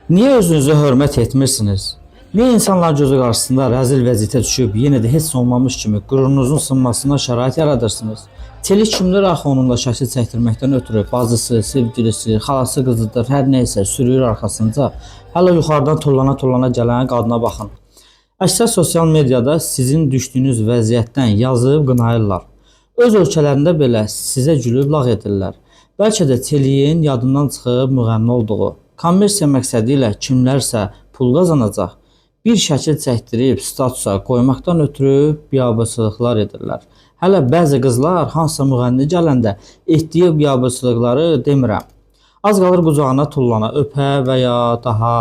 Niyə özünüzə hörmət etmirsiniz? Niyə insanlar gözü qarşısında rəzil vəziyyətə düşüb, yenə də heç olmamış kimi qürurunuzun sınmasına şərait yaradırsınız? Çelik kimdir axı onunla şəkil çəkdirməkdən ötürü bacısı, sevgilisi, xalası qızıdır, hər nəysə sürüyür arxasınca. Hələ yuxarıdan tullana gələn qadına baxın. Əksər sosial mediada sizin düşdüyünüz vəziyyətdən yazıb qınayırlar. Öz ölkələrində belə sizə gülüb lağ edirlər. Bəlkə də Çeliyin yadından çıxıb müğənni olduğu, kommersiya məqsədi ilə kimlərsə pul qazanacaq, bir şəkil çəkdirib statusa qoymaqdan ötürü biabırçılıqlar edirlər. Hələ bəzi qızlar hansısa müğənni gələndə etdiyi biabırçılıqları demirəm. Az qalır qucağına tullana, öpə və ya daha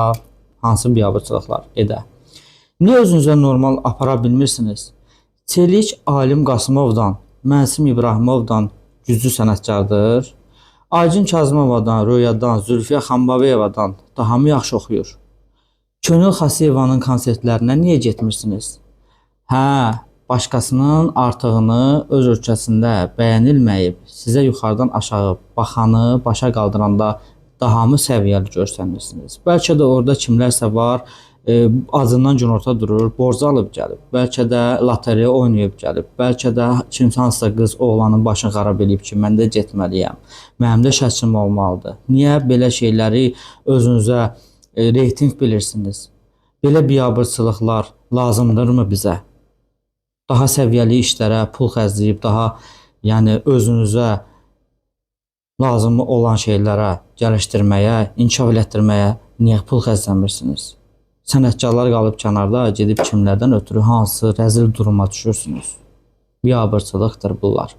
hansı biabırçılıqlar edə. Niyə özünüzə normal apara bilmirsiniz? Çelik Alim Qasımovdan, Mənsim İbrahimovdan güclü sənətkardır. Aygün Kazımovadan, Röyadan, Zülfiyə Xanbabeyevadan daha mı yaxşı oxuyur? Könül Xasiyevanın konsertlərinə niyə getmirsiniz? Hə, başqasının artığını öz ölkəsində bəyənilməyib, sizə yuxarıdan aşağı baxanı başa qaldıranda daha mı səviyyəli görsənirsiniz? Bəlkə də orada kimlərsə var, acından günorta durur, borc alıb gəlib, bəlkə də lotereya oynayıb gəlib, bəlkə də kimsə hansısa qız oğlanın başını xarab eləyib ki, mən də getməliyəm, mənim də şəklim olmalıdır. Niyə belə şeyləri özünüzə reyting bilirsiniz? Belə biabırçılıqlar lazımdırmı bizə? Daha səviyyəli işlərə pul xərcləyib, daha özünüzə lazım olan şeylərə gəlişdirməyə, inkişaf elətdirməyə niyə pul xərcləmirsiniz? Sənətkarlar qalıb kənarda, gedib kimlərdən ötürü hansı rəzil duruma düşürsünüz? Biabırçılıqdır bunlar.